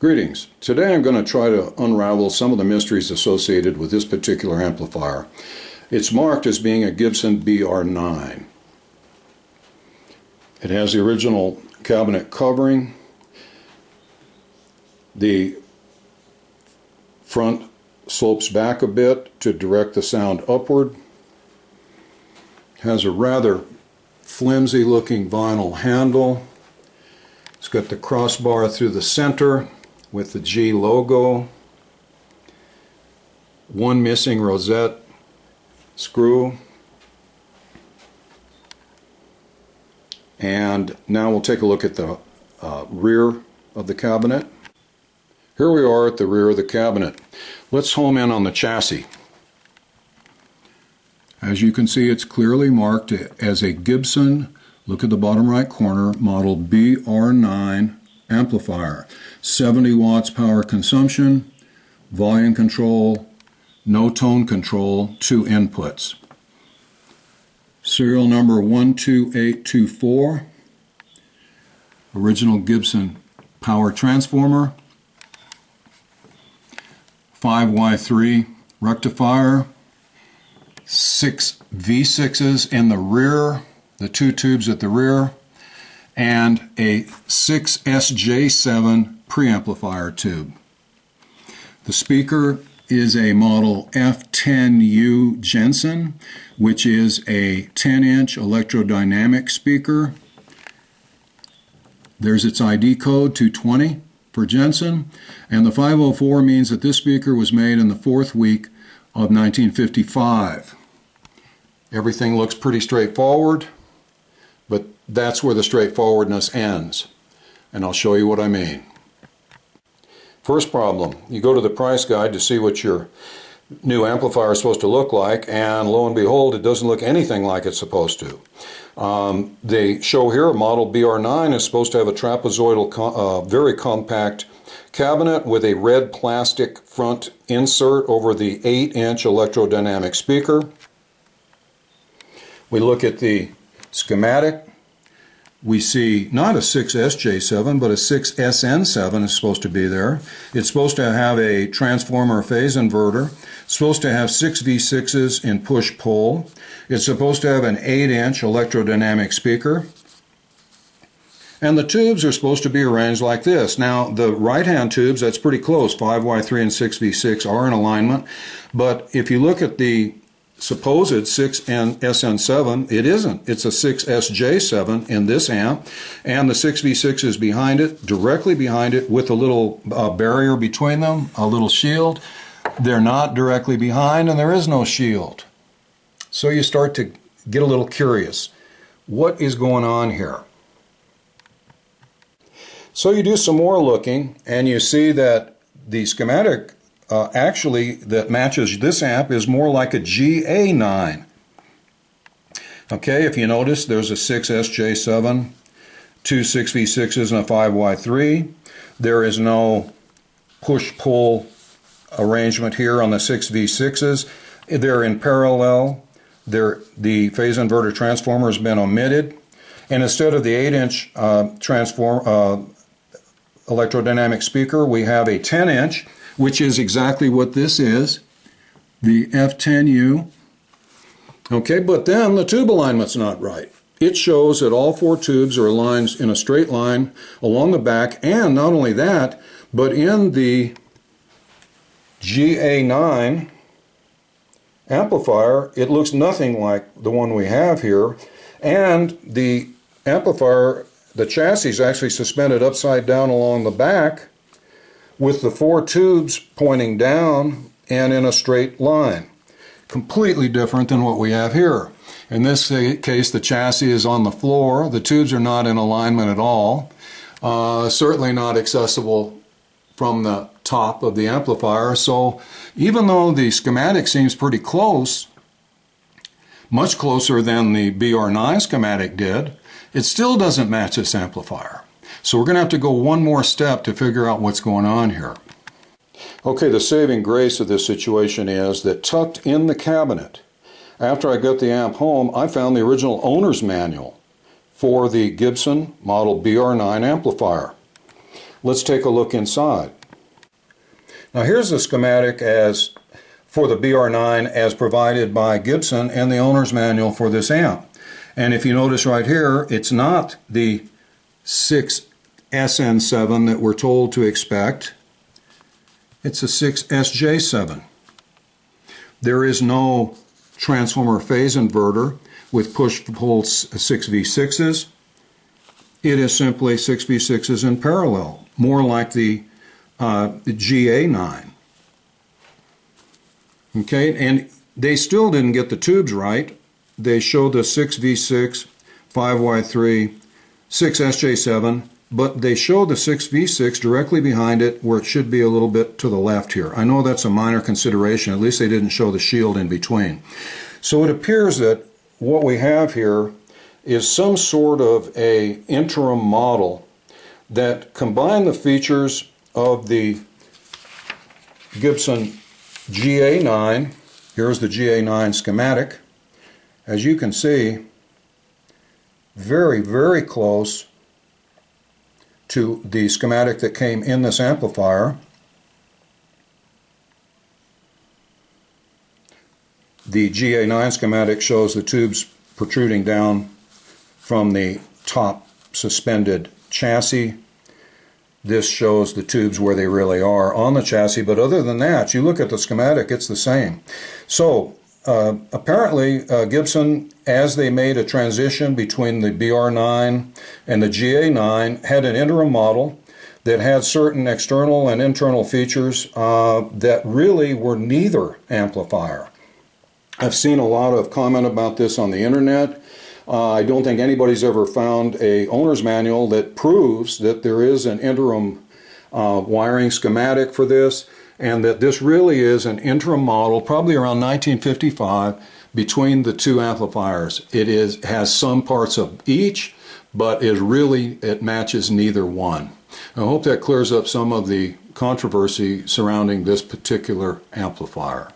Greetings. Today I'm going to try to unravel some of the mysteries associated with this particular amplifier. It's marked as being a Gibson BR-9. It has the original cabinet covering. The front slopes back a bit to direct the sound upward. Has a rather flimsy looking vinyl handle. It's got the crossbar through the center with the G logo. One missing rosette screw. And now we'll take a look at the rear of the cabinet. Here we are at the rear of the cabinet. Let's home in on the chassis. As you can see, it's clearly marked as a Gibson, look at the bottom right corner, model BR-9 amplifier. 70 watts power consumption, volume control, no tone control, 2 inputs. Serial number 12824, original Gibson power transformer, 5Y3 rectifier, 6 V6s in the rear, the 2 tubes at the rear, and a 6SJ7 preamplifier tube. The speaker is a model F10U Jensen, which is a 10-inch electrodynamic speaker. There's its ID code 220 for Jensen, and the 504 means that this speaker was made in the 4th week of 1955. Everything looks pretty straightforward, but that's where the straightforwardness ends, and I'll show you what I mean. First problem, you go to the price guide to see what your new amplifier is supposed to look like, and lo and behold, it doesn't look anything like it's supposed to. They show here a model BR-9 is supposed to have a trapezoidal, very compact cabinet with a red plastic front insert over the 8-inch electrodynamic speaker. We look at the schematic. We see not a 6SJ7, but a 6SN7 is supposed to be there. It's supposed to have a transformer phase inverter. It's supposed to have 6 V6s in push-pull. It's supposed to have an 8-inch electrodynamic speaker. And the tubes are supposed to be arranged like this. Now, the right-hand tubes, that's pretty close. 5Y3 and 6V6 are in alignment. But if you look at the supposed 6SN7, it isn't. It's a 6SJ7 in this amp, and the 6V6 is behind it, directly behind it, with a little barrier between them, a little shield. They're not directly behind, and there is no shield. So you start to get a little curious. What is going on here? So you do some more looking, and you see that the schematic actually that matches this amp is more like a GA-9. Okay, if you notice, there's a 6SJ7, 2 6V6s and a 5Y3. There is no push-pull arrangement here on the 6V6s. They're in parallel. The phase inverter transformer has been omitted. And instead of the 8-inch electrodynamic speaker, we have a 10-inch, which is exactly what this is, the F10U. Okay, but then the tube alignment's not right. It shows that all 4 tubes are aligned in a straight line along the back, and not only that, but in the GA-9 amplifier, it looks nothing like the one we have here, and the amplifier, the chassis is actually suspended upside down along the back, with the 4 tubes pointing down and in a straight line. Completely different than what we have here. In this case, the chassis is on the floor. The tubes are not in alignment at all. Certainly not accessible from the top of the amplifier. So even though the schematic seems pretty close, much closer than the BR-9 schematic did, it still doesn't match this amplifier. So we're going to have to go one more step to figure out what's going on here. Okay, the saving grace of this situation is that tucked in the cabinet, after I got the amp home, I found the original owner's manual for the Gibson model BR-9 amplifier. Let's take a look inside. Now here's the schematic as for the BR-9 as provided by Gibson and the owner's manual for this amp. And if you notice right here, it's not the 6SN7 that we're told to expect. It's a 6SJ7. There is no transformer phase inverter with push-pull 6V6s. It is simply 6V6s in parallel, more like the GA-9. Okay, and they still didn't get the tubes right. They showed the 6V6, 5Y3, 6SJ7, but they showed the 6V6 directly behind it where it should be a little bit to the left here. I know that's a minor consideration. At least they didn't show the shield in between. So it appears that what we have here is some sort of a interim model that combine the features of the Gibson GA-9. Here's the GA-9 schematic. As you can see, very, very close to the schematic that came in this amplifier. The GA-9 schematic shows the tubes protruding down from the top suspended chassis. This shows the tubes where they really are on the chassis, but other than that, you look at the schematic, it's the same. So apparently Gibson, as they made a transition between the BR-9 and the GA-9, had an interim model that had certain external and internal features that really were neither amplifier. I've seen a lot of comment about this on the internet. I don't think anybody's ever found a owner's manual that proves that there is an interim wiring schematic for this, and that this really is an interim model, probably around 1955, between the two amplifiers. It has some parts of each, but it matches neither one. I hope that clears up some of the controversy surrounding this particular amplifier.